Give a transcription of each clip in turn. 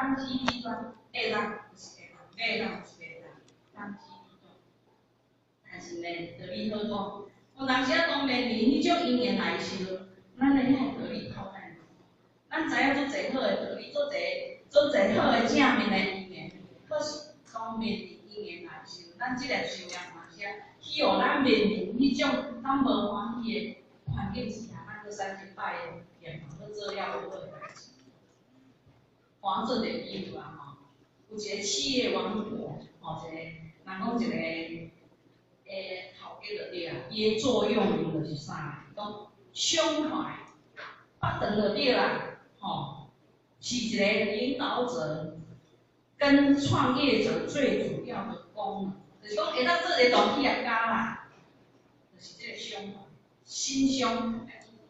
当机立断，会当就是会当，袂当就是袂当，当机立断。但是呢，道理好讲，有当时啊讲面临迄种因缘来时阵，咱呢遐道理靠咱。咱知影做侪好诶道理，做侪好诶正面诶因缘，可是当面临因缘来时，咱即个修养嘛是啊，希望咱面临迄种咱无欢喜诶环境之下，咱搁使去拜诶念头，搁做了好诶代志。换做个比喻啊吼，有一个企业王国，吼一个，人讲一个头家就对啊，伊诶座右铭就是啥？讲胸怀八等就对啦。哦，是一个领导者跟创业者最主要的功能，就是讲会当做一个大企业家啦，就是这个胸怀，心胸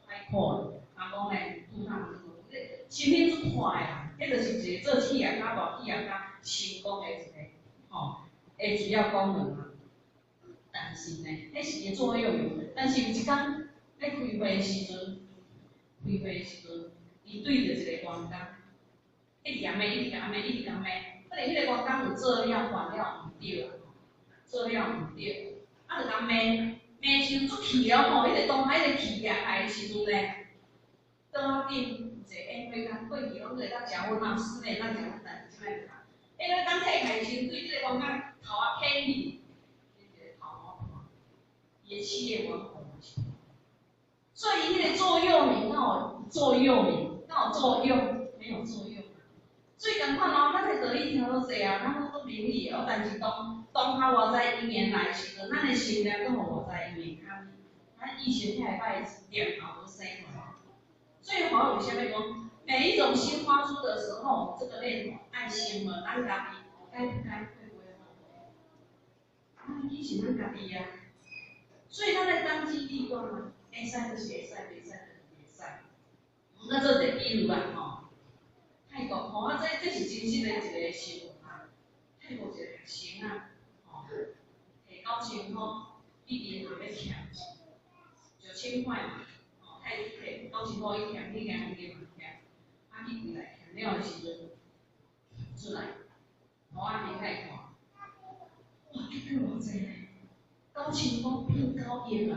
开阔。人讲呢，拄当心品足快啦，迄就是一个做企业家、大企业家成功的一个的主要功能啊。但是呢，迄是伊座右铭，但是有一天咧开会的时阵，伊对着一个员工，一直甲骂，一直甲骂，一直甲骂。可能迄个员工有做了犯了毋对啊，做了毋对，啊就甲骂，骂时足气了吼。迄个当下迄个气压来的时阵呢，桌仔顶有一个宴会工，过去拢做甲食薰啊，室内咱食薰，但是即摆唔通。宴会工退开时，对即个员工头啊偏去，伊一个头毛看，伊的企业文化是。所以迄个座右铭，哪有座右铭？哪有作用？没有作用。所以共款哦，咱的道理听到济啊，咱都明理哦，但是当下外在因缘来时阵，咱的心念搁互外在因缘卡，咱以前遐摆念头都生出来。最好有啥物讲？每一种新发出的时候，这个念头爱心嘛，咱家己该不该会不会后悔？咱以前咱家己啊，所以咱在当机立断嘛，会使就是会使，袂使就是袂使。那做一个比喻啊，吼。泰国吼啊，这是真实的一个新闻啊。泰国一个学生啊，吼，摕9000块去银行要欠，9000块嘛，吼，摕9000块去欠，去银行欠，啊去柜台欠了的时阵，出来，互我掀开看，哇，这个偌济呢？9000块变9亿啊！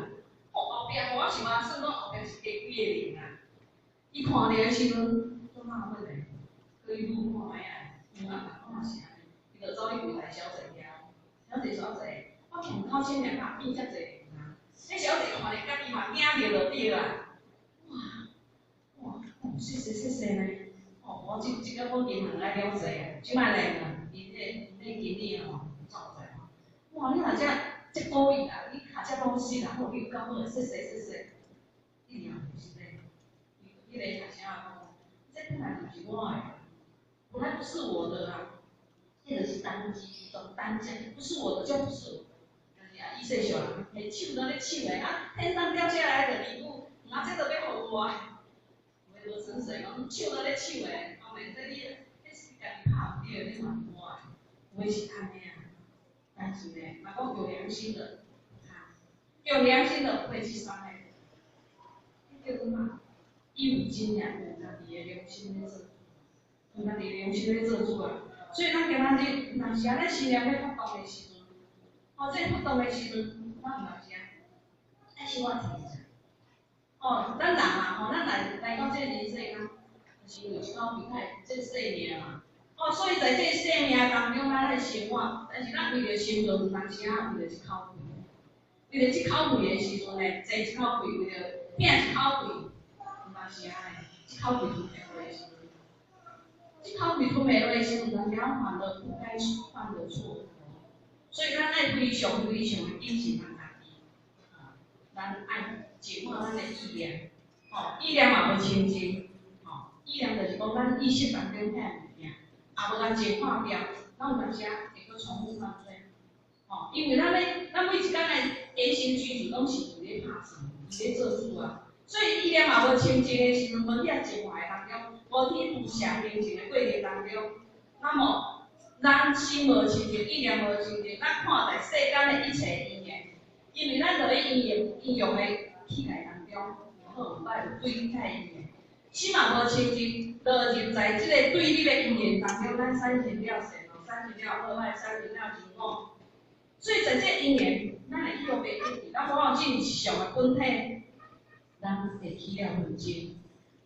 后壁我想啊，算讲后壁是加几个零啊？伊看到的时阵，做哪会呢？可以愈看歹啊，有啊，我嘛是安尼，伊就走去柜台小姐遐，小姐，我欠9000两变遮济啊！迄小姐看咧，家己嘛惊着就对啦。哇，谢谢呢。哦，我即个我银行来了解啊，即摆呢，伊迄经理吼，走在吼，哇，你若遮故意啊，你下遮东西啦，吼，你有够好，谢谢，一定不是咧，迄个学生讲，这本来就是我的。本来不是我的啊，这个是单机一种单讲，不是我的就不是我的。但是啊，伊说小人，手都咧手诶啊，天上掉下来的礼物，啊，这个要互我的。有无神神讲手都咧手诶，后面说你是家己拍毋对，你嘛我的，有诶是安尼啊。但是呢，若讲有良心的，有良心的不会去伤害人。迄叫什么？一五斤两有家己诶良心咧做。有家己良心咧做主啊，所以咱今仔日若是安尼心念咧发动的时阵，这发动的时阵，咱有当时啊，爱小可停一下。咱人啊，咱来到这人世间，就是有一口鼻海，这生命嘛。所以在这生命当中，咱咧生活，但是咱为着生存，有当时啊，为着一口气，为着一口气的时阵呢，坐一口气，为着拼一口气，有当时啊呢，一口气就袂落的时阵。这口气吞袂落的时阵，咱犯了不该犯的错，所以咱爱非常的谨慎咱家己，咱爱净化咱的意念，意念嘛无清净，意念就是讲咱意识当中遐物件，无甲净化掉，咱有当时啊会搁重复犯罪，因为咱每一天的言行举止拢是伫咧拍算，伫咧做主啊，所以意念嘛无清净的时阵，无遐净化的当中。无去无常平静的过程当中，那么咱心无清净，意念无清净，咱看待世间的一切因缘，因为咱在咧应用的气概当中，有好有歹，有对歹因缘，起码无成绩，落入在即个对立的因缘当中，咱产生了善恶，产生了好歹，产生了情恶。所以在这因缘，咱会去互袂一致，咱往往进上的本体，咱会起了分争，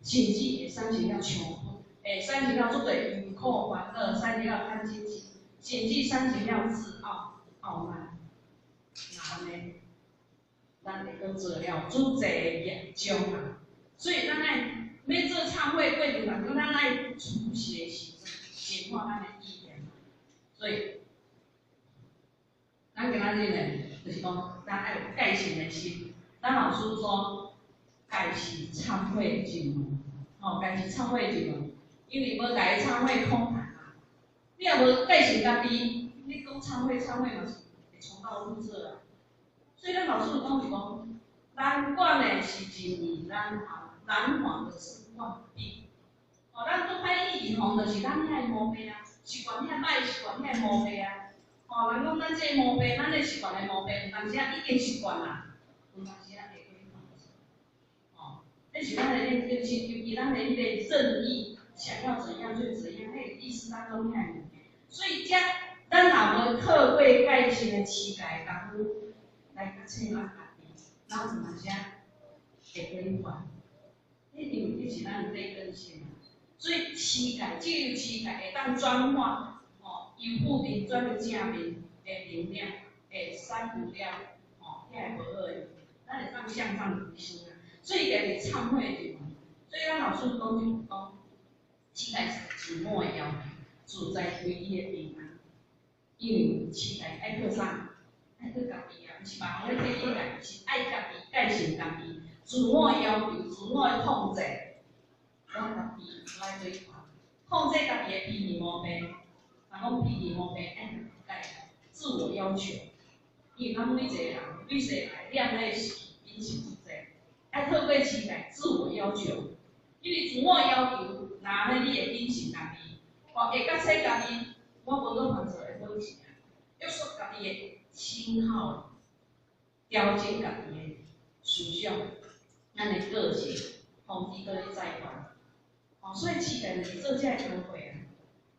甚至会产生了冲突，会产生了足侪忧苦烦恼，产生了贪嗔痴，甚至产生了自傲、傲慢。那安尼，咱会搁做了足侪业障啊！所以咱爱要做忏悔过程当中，咱爱出席的时阵，净化咱的意念。所以，咱今仔日呢，就是讲，咱爱有改善的心。咱老师说，改是忏悔之门，改是忏悔之门，因为要改忏悔空谈啊。你若无改善家己，你讲忏悔嘛是会重蹈覆辙啊。所以咱老师就讲是讲，咱管的是真义，咱还的是万病。咱做歹意预防，就是咱遐毛病啊，习惯遐歹习惯遐毛病啊。人讲咱这毛病，咱的习惯的毛病，有当时啊已经习惯啦，有当时啊会过犯错。这是咱的尤其咱的迄个正义，想要怎样就怎样，迄个意识当中遐。所以咱若无透过改善的乞丐功夫来甲测咱家己，咱有当时啊会过犯。因为这是咱的劣根性啊。所以乞丐，只有乞丐会当转化。由负面转入正面的能量，会删除了遐无好的，咱会当向上提升啊。所以家己忏悔就，所以咱老师讲就是讲，乞丐是自我的要求，自在唯一的平安。因为乞丐爱靠啥？爱靠家己啊，毋是别人咧替伊来，是爱家己改善家己，自我的要求，自我的控制，我家己来对抗，控制家己的脾气毛病。讲脾气毛病爱改，自我要求，因为咱每一个人，每世来念咧是因是负债，爱透过乞丐自我要求，因为自我要求，那呢你会因是家己，会觉切家己，我无做犯错会好钱啊，约束家己的心好，调整家己的思想，咱的个性，防止搁去再犯。所以乞丐就是做这个工课啊，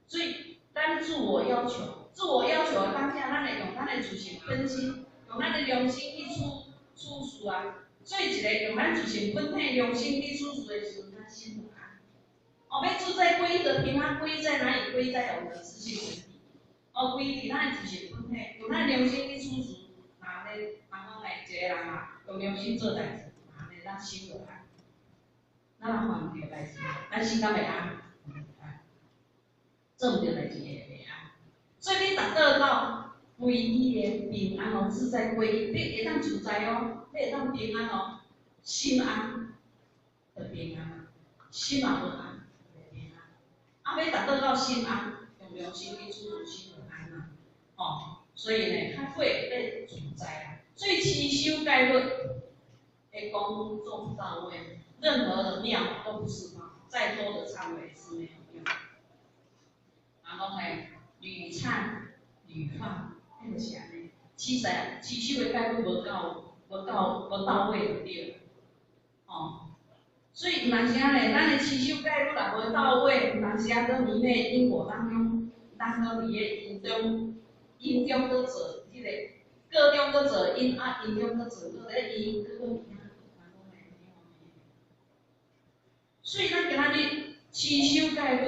所以。咱自我要求的当下，咱会用咱的自性本心，用咱的良心去处事啊。所以一个用咱自性本体良心去处事的时候，咱心就安。要自在归的平安，归在哪里？归在我们的自性本体。归伫咱的自性本体，用咱的良心去处事。那咧，人讲诶，一个人啊，用良心做代志，那咧咱心就安。咱若犯唔着代志，咱心敢会安？做唔着代志会袂安，所以你达到唯一的平安哦，自在归一，你会当自在哦，你会当平安哦，心安就平安啊，心嘛无安就袂平安。要达到心安，用良心去处事，心就安啦。所以呢，较过要自在啊。所以七修戒律的功夫做不到位，任何的庙都不是嘛，再多的忏悔是没有用。然后呢，屡忏屡犯，迄就是安尼。七修的戒律无到位就对了。所以有当时啊咧，咱的七修戒律若无到位，有当时啊，搁迷咧因果当中，咱搁伫个因中搁做迄个各中搁做因啊，因中搁做搁咧因，搁迷啊，所以咱今仔日七修戒律。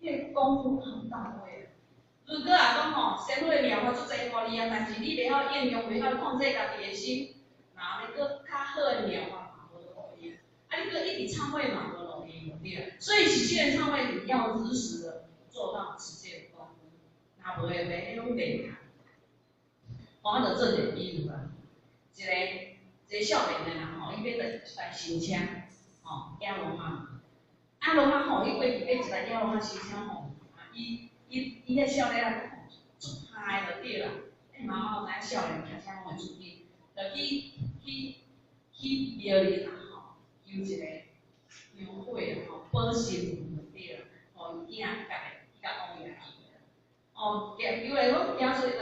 迄个功夫很到位。如果讲社会庙法足侪道理啊，但是你袂晓应用，袂晓控制家己的心，那你搁较好的庙法嘛无路用。你搁一直忏悔嘛无路用，对。所以是这个忏悔你要如实的做到持戒功夫，那无会迄种练啊。我就做一个比喻啊，一个少年的人伊要来新车，亚龙啊。龙伊过去买一台亚龙新车伊迄少年啊，足歹就对啦。妈妈知影少年开车拢会出去，就去庙里求一个香火保身就对啦。伊囝甲王爷去。求个讲所以就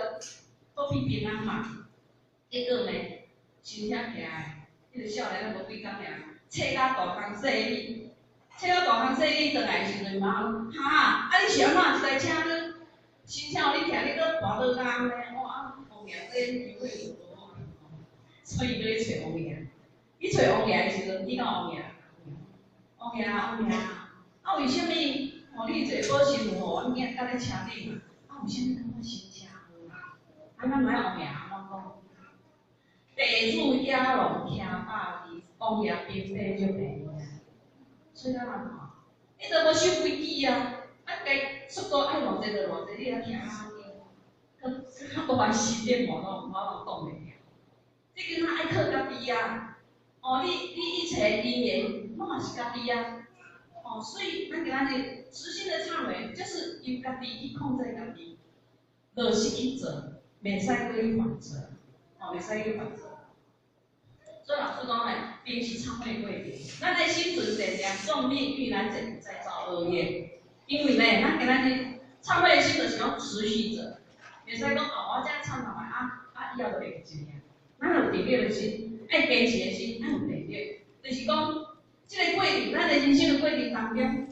保庇平安嘛。结果呢，新车起来，迄个少年无几工尔，找到大公说你，找到大公说你转来的时阵嘛，哈，你是安怎一台车你心跳你徛你搁跋倒工呢？哇，王爷这机会无好，所以要去找王爷。去找王爷的时阵，去到王爷，王爷，为什么？你坐保险有我囝甲咧车顶啊？为什么感觉心车无啦？咱买王爷安怎讲？地主野狼骑百里，王爷兵马就平啊。所以咱人看，你都无守规矩啊！该速度爱偌济就偌济，你来骑马呢？我还时间无拢讲袂了。这个爱靠家己啊！你一切因缘，拢也是家己啊！所以咱今仔日实心的忏悔，就是由家己去控制家己，落实去做，袂使搁去反责，袂使去反责。所以老师讲呢，平时忏悔过程，咱的心存善良，众命遇难者不再造恶业。因为呢，咱今仔日忏悔的心就是讲持续者，袂使讲我这忏悔以后就袂一样。咱有定力的心，爱坚持的心，爱有定力，就是讲。这个过程，咱的人生的过程当中，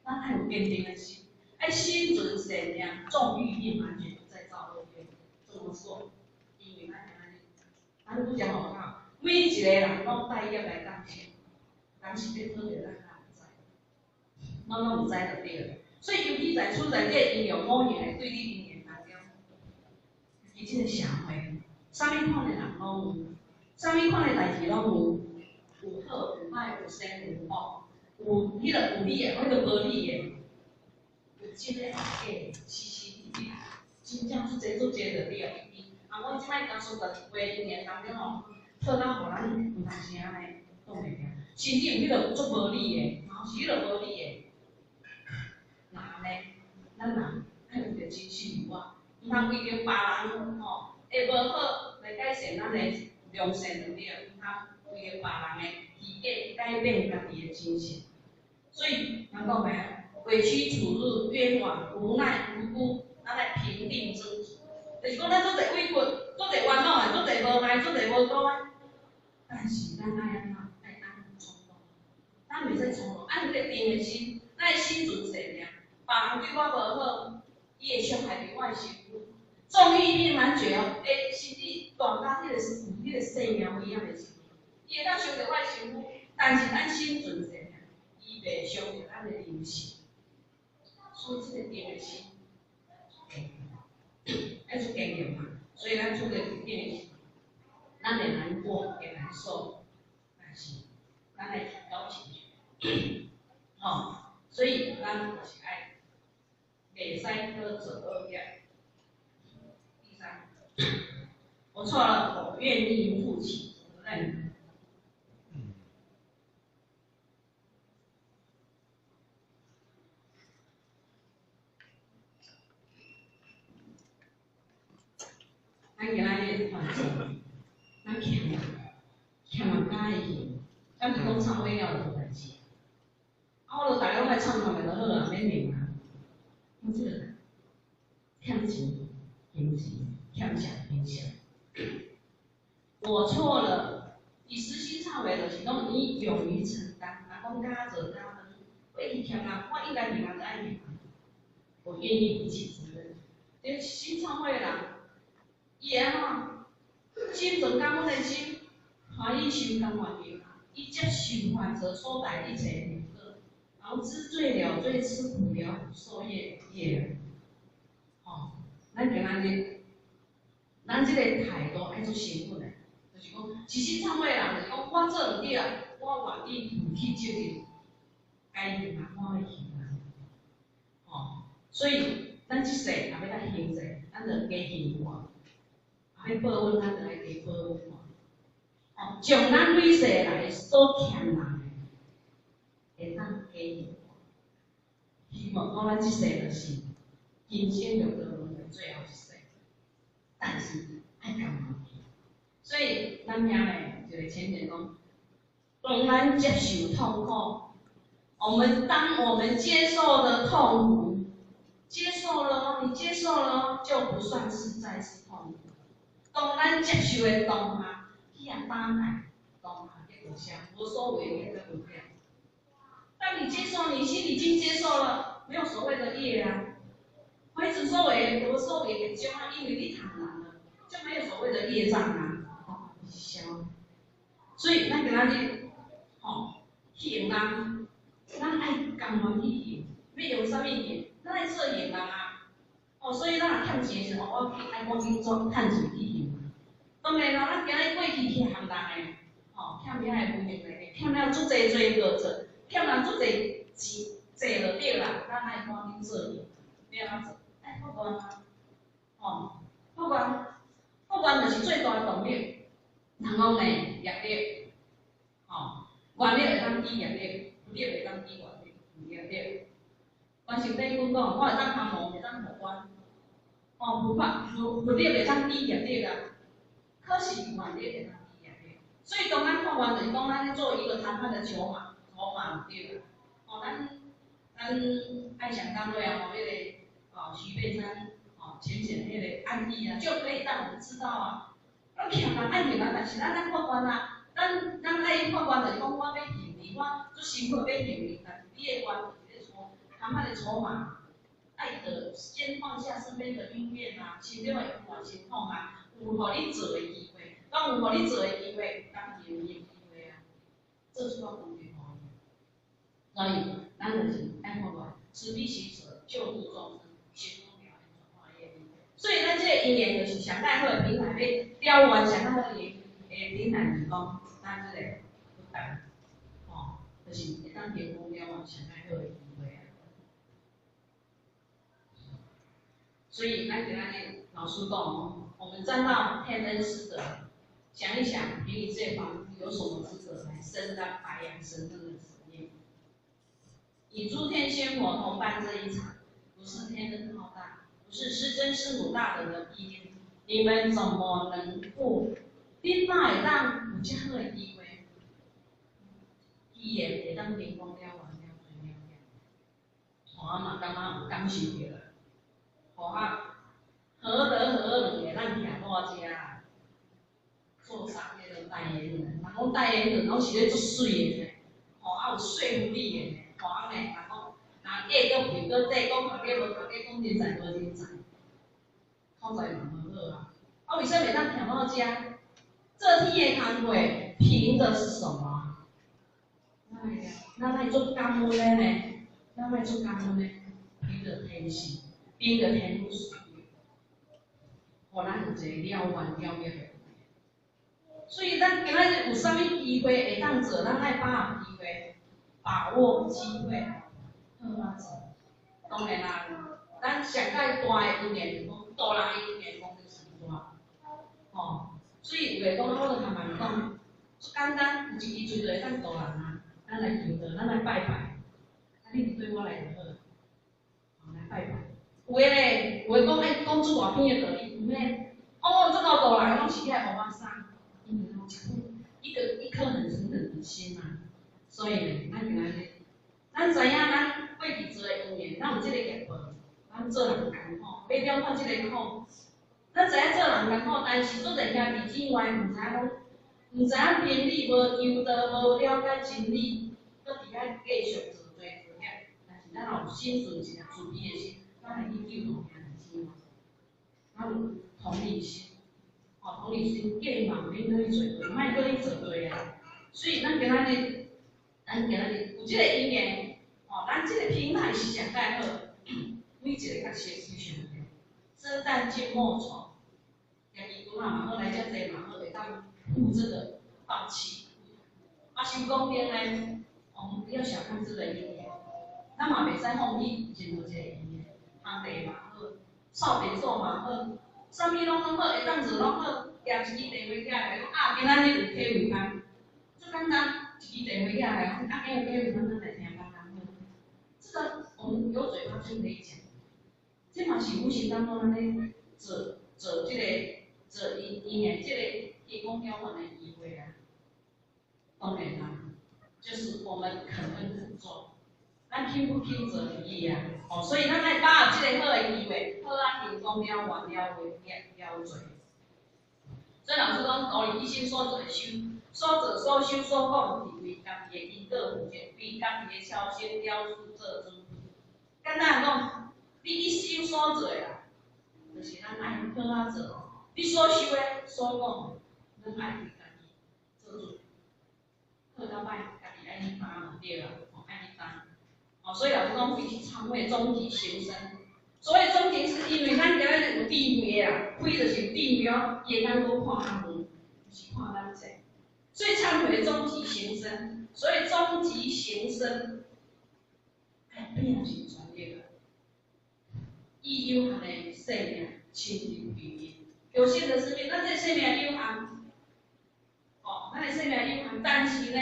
咱爱有坚定的心，爱心存善良，纵欲念完全不再造恶业。怎么说？因为咱不讲好讲，每一个人拢带业来当先，人是要讨着咱唔知，咱拢唔知就对了。所以尤其在处在这阴阳五行的对立因缘当中，尤其这个社会，啥物款的人拢有，啥物款的代志拢有。有好有歹，有善有恶，有迄个有理的，迄个无理的，有真的有假的，时时地地，真正做侪就对。我即摆刚说的话因缘当中套到互咱有当时安尼讲袂了，甚至有迄个足无理的，是迄个无理的，那安尼，咱人爱有着真心有我，毋通为着别人会无好来改善咱的良善就对，毋通。为了别人的体验改变家己的精神，所以人讲咩？委屈处入冤枉，无奈无辜，咱来平定争执。就是讲咱做侪委屈，做侪冤枉的，做侪无赖，做侪无辜的。但是咱爱安怎？爱安从容，咱袂使从容，按迄个定的心，咱的心存善良。别人对我无好，伊会伤害着我的心。纵欲念完绝会甚至大到迄个生命危险的时。伊会当伤着我的身躯，但是咱心存善良，伊袂伤着咱的灵性。所以这个定的心，爱出坚强嘛。所以咱出个定的心，咱会难过，会难受，但是咱来提高情绪。所以咱就是爱，袂使搁做恶业。第三，我错了，我愿意负起责任。咱今仔日环境，咱欠人家的钱，咱是讲忏悔了就代志。我就大家来忏悔就好啦，免念啊。我这个人欠钱还钱，欠啥还啥。我错了，你实心忏悔就是讲你勇于承担，若讲加做加分，我一欠人，我应该明白就爱明白，我愿意负起责任。这心忏悔的人。伊会安怎？心存感恩的心，欢喜修甘愿行啊！伊接受犯者所带一切苦厄，然后知罪了罪，吃苦了苦，受业业。咱今仔日，咱这个态度爱做成分的，就是讲，一心忏悔的人就是讲，我做唔对啊，我愿意负起责任，该行啊，我会行啊。所以咱这世若要来行者，咱就加行看。要报恩，咱就来加报恩看。将咱累世来所欠人的，会当加行看。希望讲咱这世就是今生就到轮回最后一世，但是爱甘愿。所以咱遐呢就会前面讲，当咱接受痛苦，当我们接受的痛苦，接受了，你接受了，就不算是再次痛苦。当咱接受的当下，去啊打开当下的影响，无所谓业的不掉。当你接受，你心里已经接受了，没有所谓的业啊。我一直说无所谓的种啊，因为你坦然了，就没有所谓的业障啊，消。所以咱今仔日，去用人，咱爱甘愿去用，要用啥物用，咱爱做用人啊。所以咱若趁钱的时候，我爱赶紧做趁钱去用。当然啦，咱今日过去欠人的，欠遐的无用的，欠了足侪个做，欠人足侪钱，侪就对啦，咱爱赶紧做用，要安怎？爱福愿啊，福愿就是最大的动力。人讲呢，业力，愿力会当抵业力，不力会当抵愿力，业力。关心顶阮讲，我会当项目会当互阮，不力会当抵业力啊。可是愿力会当抵业力，所以当咱福愿就是讲，咱做一个谈判的筹码对啦。咱爱想当对啊，迄个徐悲山浅显迄个案例啊，就可以让我们知道啊，咱欠人爱欠人，但是咱福愿啊，咱爱福愿就是讲我要骗你，我做辛苦要骗你，但是你的愿就是说谈判的筹码，爱的先放下身边的恩怨啊，心中的烦心痛啊，有互你做的机会，当有互你做的机会，当然有伊的机会啊，这是我讲的话。所以咱就是爱福愿，慈悲喜舍，救度众生，行功了缘，转化业力。所以咱这个因缘就是上大好的平台，要了完上大好的平台是讲，咱这个不但就是会当成功了完上大好的机会啊。所以咱今日老师讲我们沾到天恩师德，想一想，凭你这方有什么资格来伸张白羊神圣的职业？以诸天仙佛同伴这一场，不是天恩浩大，不是师真师母大德的意念，你们怎么能不？你哪会当有这好的机会？语言会当成功了完了最了了，我嘛感觉有感受着了，何德何能会咱徛我遮啊？做啥迄个代言人？人讲代言人拢是咧足水的，有说服力的，人讲，人讲，甲个比个底讲读个无读个，讲人才无人才，口才嘛无好啊。为啥袂当徛我遮？这天的工课凭的是什么？咱来做感恩的呢？咱来做感恩的，凭着天性，凭着天赋水月，互咱有一个了缘了灭的。所以咱今仔日有啥物机会会当做，咱爱把握机会，把握机会，好啊做。当然啦，咱上界大的因缘，大人的因缘讲就是大，所以有个讲，我就含人讲，简单，有一支嘴就会当大人啊。咱来求道，咱来拜拜，你对我来就好，来拜拜。有诶咧，有诶讲爱讲出偌片的道理，唔免，这个大人拢是起来互我送。因为一颗很诚恳的心嘛，所以呢，咱今仔日，咱知影咱过去做的因缘，咱有这个业报，咱做人艰苦，要了解这个苦。咱知影做人艰苦，但是做在兄弟姊妹，唔知影天理，无由得，无了解真理，搁伫遐继续自罪自孽。但是咱若有心存一颗慈悲的心，咱会去救助兄弟姊妹，咱有同理心。同理心，建议嘛，免搁去做对，莫搁去做对啊。所以咱今仔日有这个因缘，咱这个平台是上介好，每一个确实非常好。生旦净末丑，家己拄嘛好，来遮济嘛好，会当负这个放弃。想讲边呢，不要小看这个因缘，咱嘛袂使放弃任何一个因缘，行地嘛好，扫便所嘛好。啥物拢好，会当做拢好，拿一支电话起来讲今仔日有体位班，最简单，一支电话起来讲今日有体位班，咱来听刚刚好。这个我们有嘴巴就可以讲，这嘛是无形当中咱咧做这个做因缘这个提供交换的机会啊。当然啦，就是我们肯跟苦做。咱肯不肯做利益啊，所以咱爱把握这个好的机会，好啊成功了，完了为了罪。所以老师讲，道理一心所做修，所做所修所讲，是为家己的因果负责，为家己的超生了事做主。简单讲，你一修所做啊，就是咱爱好啊做。你所修的所讲，咱爱为家己做主。好到歹，家己爱去担就对啊，爱去担。所以老师讲，非是参会终极修身。所谓终极，是因为咱今日有地位啊，开就是有地位哦，伊会当多看咱门，不是看咱者。所以忏悔终极行身，所以终极行身，爱变成专业的，以有限的生命亲近于伊。有限的生命，咱这生命有限，咱的生命有限，但是呢，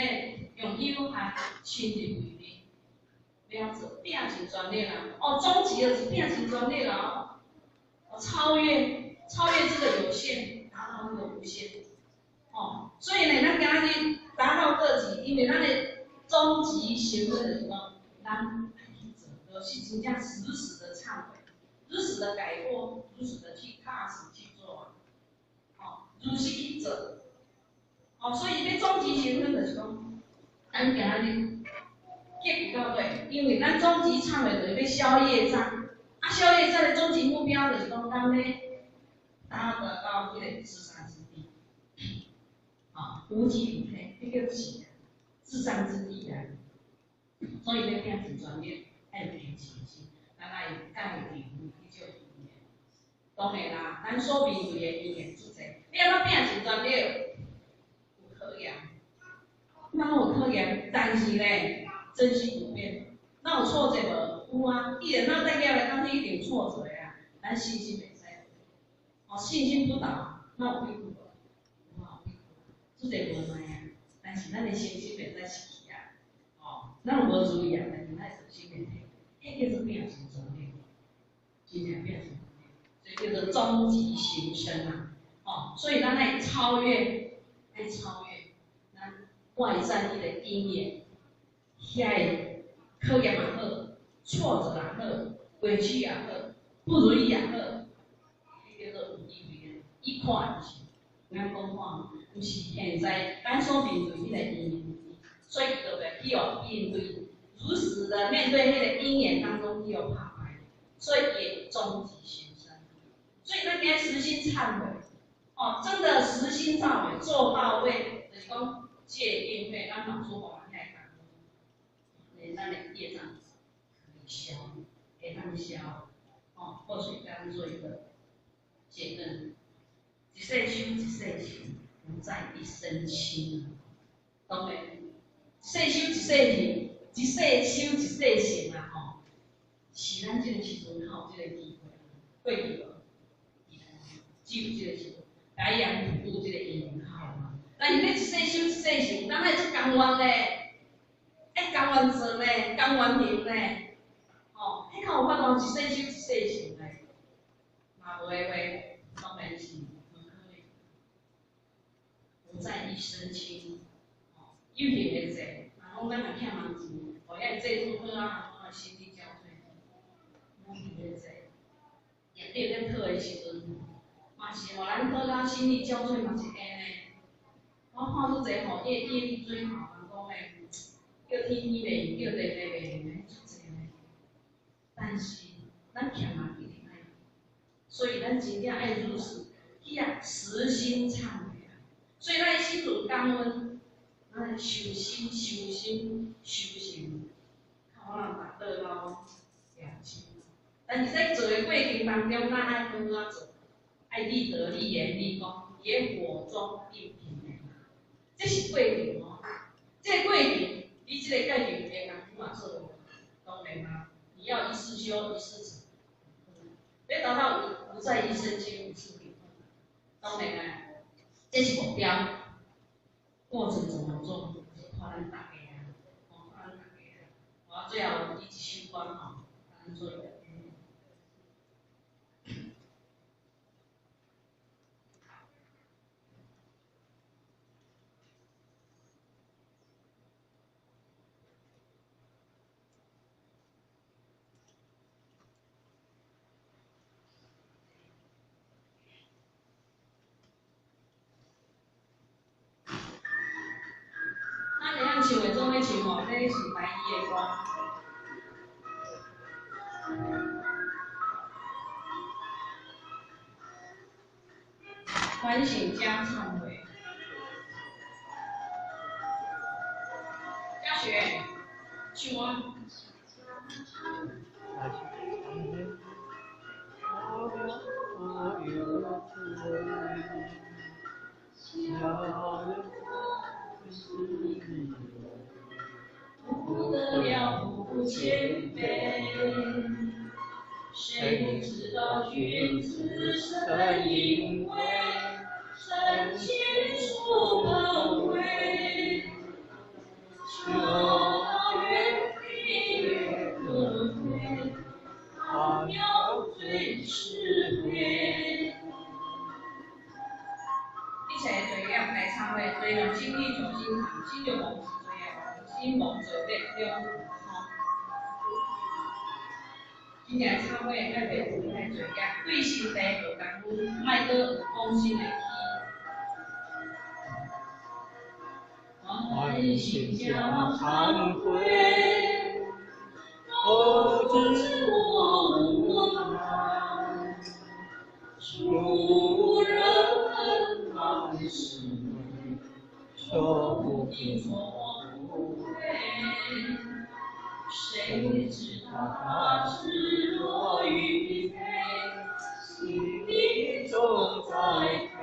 用有限亲近于伊。不要做变成专业了，终极的是变成专业了超越这个有限，达到那个无限。所以呢，咱今日达到各级，因为咱的终极行为的时候，咱都是真正实时的忏悔，如实的改过，如实的去踏实去做，如实去做。所以这终极行为就是讲，咱今日。结果到对，因为咱终极忏悔就是要消业障，消业障的终极目标就是讲咱要达到迄个至善之地，无极无黑，迄叫智，至善之地啊。所以要变成专业，要有平静心，咱爱干有领悟，迄叫语言，当然啦，咱所面对的语言主题，你要怎变成专业？有考验，那有考验，但是呢？真心不变，那有挫折无？有啊，既然咱在了当天一定挫折啊，咱信心袂使。信心不倒，那有屁股无？有屁股，这个无奈啊。但是咱的信心袂使失去啊。咱有无注意啊？但是咱信心袂退，迄叫做变成专业，真正变成专业，所以叫做终极行深啊。所以咱爱超越，咱外在迄个因缘。遐个考验也好，挫折也好，委屈也好，不如意也好，迄叫做有机会的。伊看就是，咱讲看，不是现在咱所面对迄个因缘，所以就要去面对，如实的面对迄个因缘当中去拍开，所以也终极行深。所以咱今日实心忏悔，真的实心忏悔做到位，就是讲戒定慧，咱老师话。咱的业障可以消，会当消，或许刚做一个结论，一世修一世行，不在一身轻，懂没？一世修一世行，一世修一世行啊！是咱这个时阵靠这个机会，过去无，只有这个时阵，白羊普渡这个因缘好嘛。但是你一世修一世行，咱还做甘愿嘞。甘愿做呢，甘愿行呢，迄较有法度一世修一世行呢，嘛无的话，当然是不可能。不在一身轻，有行的做，讲咱嘛欠人钱，互遐制度好啊，我心力交瘁，有行的做，业力咧讨的时阵，嘛是互咱讨到心力交瘁嘛是安尼。我看拄侪吼，业力最好，人讲诶。叫天天袂，叫地地袂，足济嘞。但是咱欠嘛一定爱，所以咱真正爱如实去实心忏悔啊。所以咱心如降温，咱修心、修心、修行，靠咱达到咯良心。但是在做的过程当中，咱爱好啊做，爱立德、立言、立功，野火中应平的，这是过程这个过程。你这个概念别人嘛做的，当然啦，你要一世修一世成，要达到无在一身轻无处理，当然啦，这是目标，过程怎么做，就看咱大家看咱大家我最后一起修观咱做一个。亲像吼，这是台语的歌。反省家忏悔，嘉学，去吗？不得了，不谦卑，谁知道君子生因为真情出可贵，求愿地可贵，好妙最是贵。一切罪业大忏悔，罪人心里从心谈，心就忘记罪业，心忘罪孽了。真正忏悔爱袂负迄个罪业，对身体无功夫，莫搁妄心会起。反省加忏悔，我知我无奈，主人安是说不定错不会。谁知道他是若与非，心里总在悲。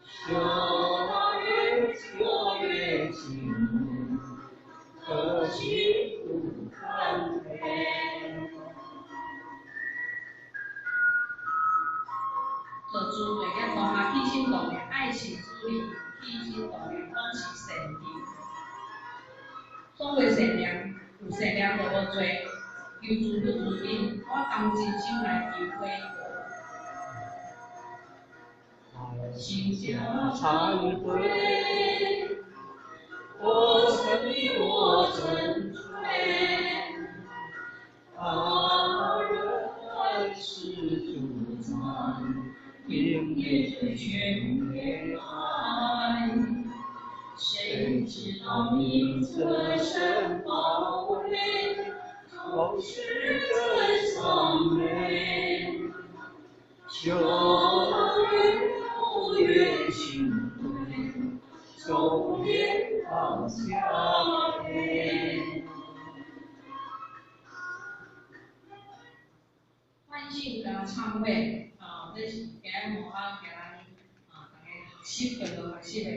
修越近，可惜不堪悲。做主对个当下起心动念，爱情主义，起心动念拢是善意。所谓善良，有善良就无罪，求助不自紧，我当真心来求悔过。心加忏悔，我曾以我真罪，他人是主宰，并也全给爱。谁知道你侧身包围，总是真伤悲。求越心悔，总越放下悲。反省加忏悔，这是今日幕后今日大家学习着学习的。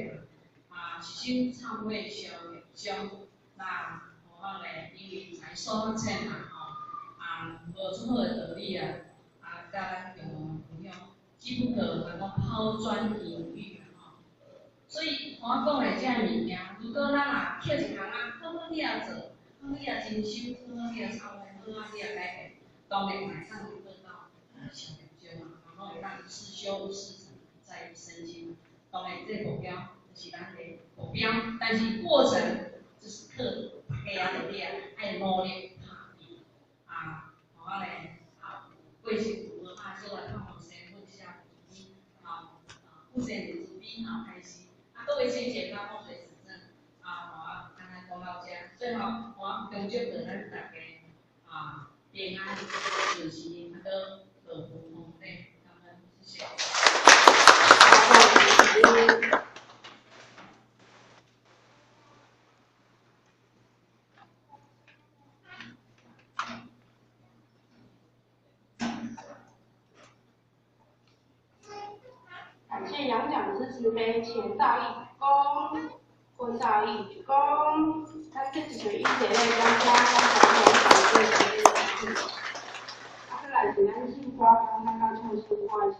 是心忏悔消业障，那幕后咧，因为财所欠无做好的道理甲咱用只不过能够抛砖引玉所以我讲的这物件，如果咱捡一项好好你做，好你真心，好你忏悔，好你改变，当然会当得到消业障然后会当自修自成，在身心。当然，这目标就是咱的目标，但是过程就是课大家在咧爱努力打拼好咧贵姓如何小来看红先分下富先人之兵开始各位先生到风水指正我刚才讲到这，最后我恭祝咱大家平安顺时，都和福同类，谢谢。感谢杨讲之慈悲，前道义公，后道义公，他自己的一节类将加上传统对节日的事。他是来自南信瓜，刚刚唱出关系。